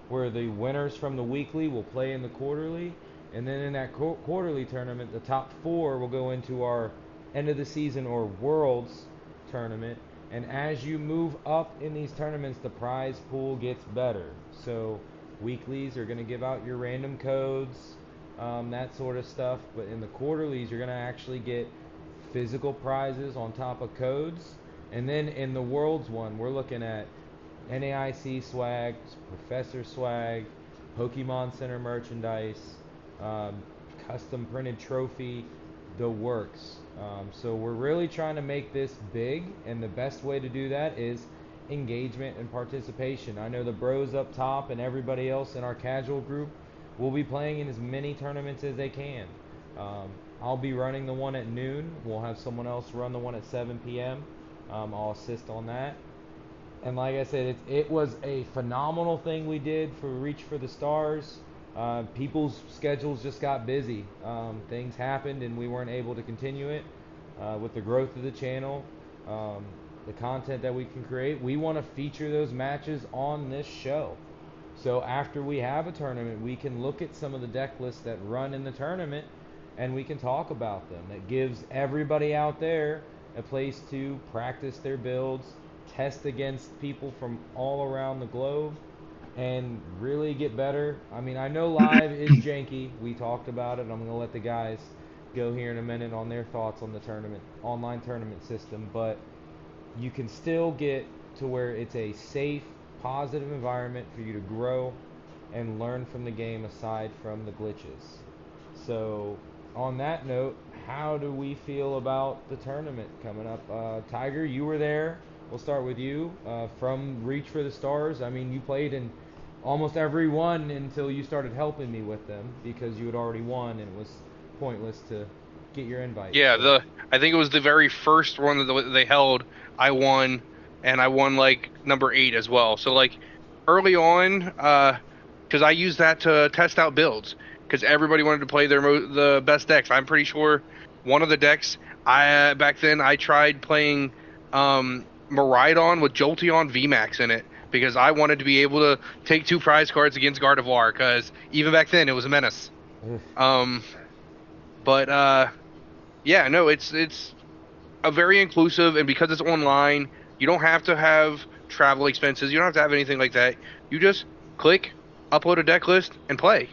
where the winners from the weekly will play in the quarterly. And then in that quarterly tournament, the top 4 will go into our end of the season or Worlds tournament. And as you move up in these tournaments, the prize pool gets better. So weeklies are going to give out your random codes, that sort of stuff. But in the quarterlies, you're going to actually get physical prizes on top of codes. And then in the Worlds one, we're looking at NAIC swag, Professor swag, Pokemon Center merchandise, custom printed trophy, the works. So we're really trying to make this big, and the best way to do that is engagement and participation. I know the bros up top and everybody else in our casual group will be playing in as many tournaments as they can. I'll be running the one at noon. We'll have someone else run the one at 7 p.m. I'll assist on that. And like I said, it was a phenomenal thing we did for Reach for the Stars. People's schedules just got busy. Things happened and we weren't able to continue it. With the growth of the channel, the content that we can create, we want to feature those matches on this show. So after we have a tournament, we can look at some of the deck lists that run in the tournament and we can talk about them. That gives everybody out there a place to practice their builds, test against people from all around the globe, and really get better. I mean, I know live is janky. We talked about it. I'm going to let the guys go here in a minute on their thoughts on the online tournament system, but you can still get to where it's a safe, positive environment for you to grow and learn from the game aside from the glitches. So on that note, how do we feel about the tournament coming up? Tiger, you were there. We'll start with you. From Reach for the Stars, I mean, you played in almost every one until you started helping me with them because you had already won and it was pointless to get your invite.
Yeah,
So.
I think it was the very first one that they held. I won, and I won like number 8 as well. So like early on, because I used that to test out builds because everybody wanted to play the best decks. I'm pretty sure one of the decks back then I tried playing Miraidon with Jolteon VMAX in it because I wanted to be able to take 2 prize cards against Gardevoir because even back then it was a menace. Yeah, no, it's a very inclusive, and because it's online, you don't have to have travel expenses. You don't have to have anything like that. You just click, upload a deck list, and play,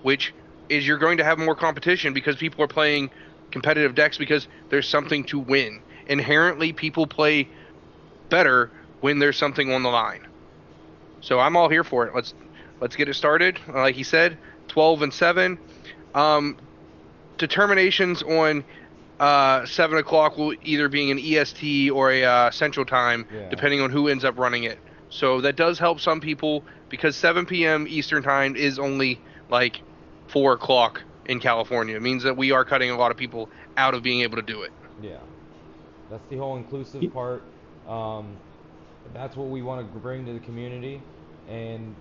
which is you're going to have more competition because people are playing competitive decks because there's something to win. Inherently, people play better when there's something on the line. So I'm all here for it. Let's get it started. Like he said, 12 and 7. Determinations on 7 o'clock will either be an EST or a Central Time, depending on who ends up running it. So that does help some people because 7 p.m. Eastern Time is only like 4 o'clock in California. It means that we are cutting a lot of people out of being able to do it.
Yeah, that's the whole inclusive part. That's what we want to bring to the community. And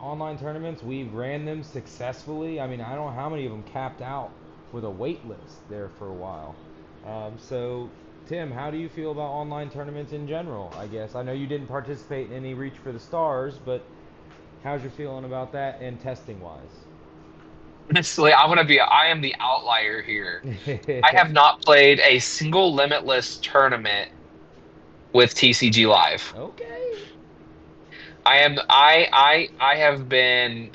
online tournaments, we ran them successfully. I mean, I don't know how many of them capped out with a wait list there for a while. So, Tim, how do you feel about online tournaments in general, I guess? I know you didn't participate in any Reach for the Stars, but how's your feeling about that and testing-wise?
Honestly, I am the outlier here. I have not played a single Limitless tournament with TCG Live.
Okay.
I have been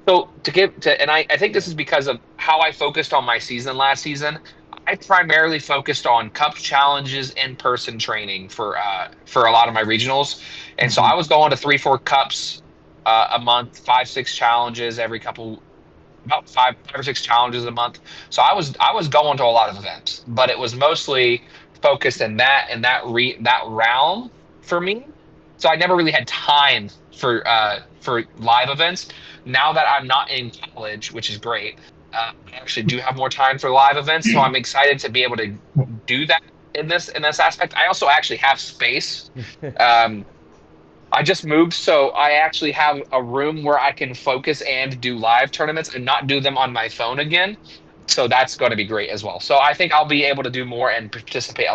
and I think this is because of how I focused on my season last season. I primarily focused on cup challenges, in-person training for a lot of my regionals, and so I was going to 3-4 cups a month, 5-6 challenges every couple, about 5 or 6 challenges a month. So I was going to a lot of events, but it was mostly focused in that realm for me. So I never really had time for live events. Now that I'm not in college, which is great, I actually do have more time for live events. So I'm excited to be able to do that in this aspect. I also actually have space. Um, I just moved, so I actually have a room where I can focus and do live tournaments and not do them on my phone again. So that's going to be great as well. So I think I'll be able to do more and participate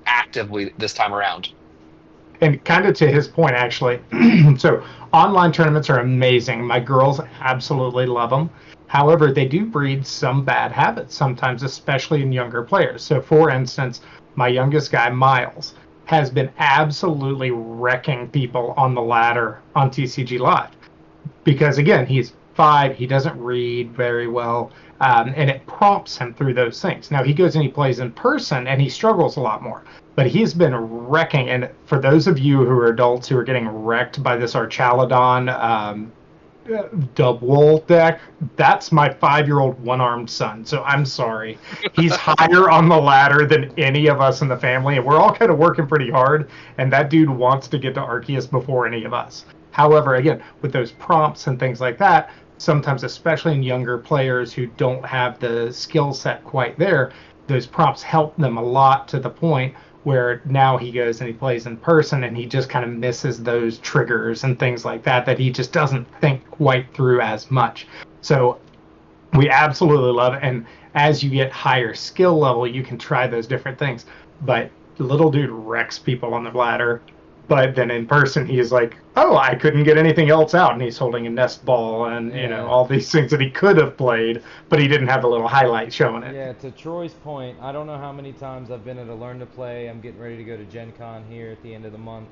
actively this time around.
And kind of to his point, actually, so online tournaments are amazing. My girls absolutely love them. However, they do breed some bad habits sometimes, especially in younger players. So, for instance, my youngest guy, Miles, has been absolutely wrecking people on the ladder on TCG Live because, again, he's 5, he doesn't read very well, and it prompts him through those things. Now, he goes and he plays in person, and he struggles a lot more. But he's been wrecking, and for those of you who are adults who are getting wrecked by this Archaludon The wool deck, that's my 5-year-old one-armed son. So I'm sorry. He's higher on the ladder than any of us in the family, and we're all kind of working pretty hard. And that dude wants to get to Arceus before any of us. However, again, with those prompts and things like that, sometimes, especially in younger players who don't have the skill set quite there, those prompts help them a lot to the point where now he goes and he plays in person and he just kind of misses those triggers and things like that that he just doesn't think quite through as much. So we absolutely love it. And as you get higher skill level, you can try those different things. But the little dude wrecks people on the ladder. But then in person, he's like, oh, I couldn't get anything else out. And he's holding a nest ball and, all these things that he could have played, but he didn't have the little highlight showing it.
Yeah, to Troy's point, I don't know how many times I've been at a Learn to Play. I'm getting ready to go to Gen Con here at the end of the month.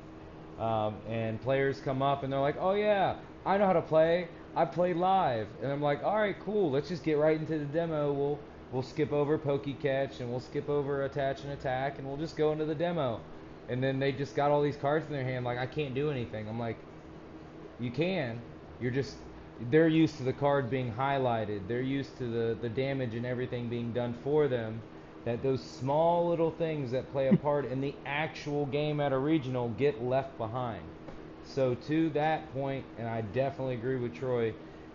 And players come up and they're like, oh yeah, I know how to play. I played live. And I'm like, all right, cool. Let's just get right into the demo. We'll skip over Catch and we'll skip over Attach and Attack and we'll just go into the demo. And then they just got all these cards in their hand like, I can't do anything. I'm like, you can. They're used to the card being highlighted. They're used to the damage and everything being done for them. That those small little things that play a part in the actual game at a regional get left behind. So to that point, and I definitely agree with Troy,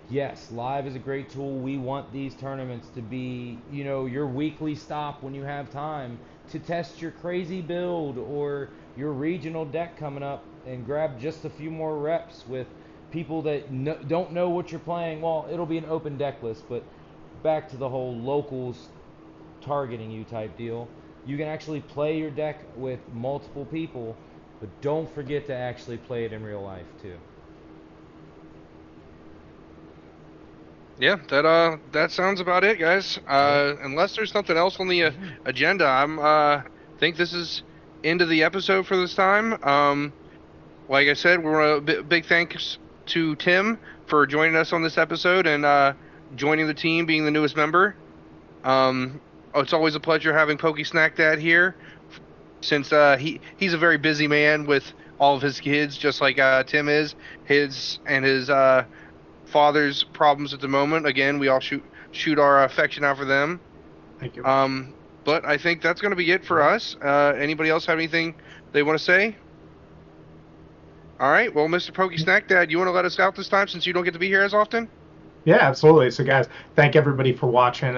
yes, live is a great tool. We want these tournaments to be, your weekly stop when you have time to test your crazy build or your regional deck coming up and grab just a few more reps with people that don't know what you're playing. Well, it'll be an open deck list, but back to the whole locals targeting you type deal. You can actually play your deck with multiple people, but don't forget to actually play it in real life too.
Yeah, that sounds about it, guys. Unless there's something else on the agenda, I'm think this is end of the episode for this time. Like I said, we're big thanks to Tim for joining us on this episode and joining the team, being the newest member. It's always a pleasure having PokeSnack Dad here, since he's a very busy man with all of his kids, just like Tim is. His father's problems at the moment. Again, we all shoot our affection out for them.
Thank you.
But I think that's going to be it for us. Anybody else have anything they want to say? All right. Well, Mr. PokeSnack Dad, you want to let us out this time since you don't get to be here as often?
Yeah, absolutely. So, guys, thank everybody for watching.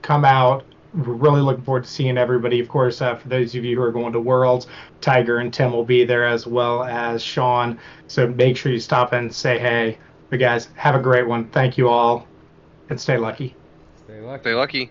Come out. We're really looking forward to seeing everybody. Of course, for those of you who are going to Worlds, Tiger and Tim will be there as well as Shawn. So make sure you stop and say hey. But, guys, have a great one. Thank you all, and stay lucky.
Stay lucky.
Stay lucky.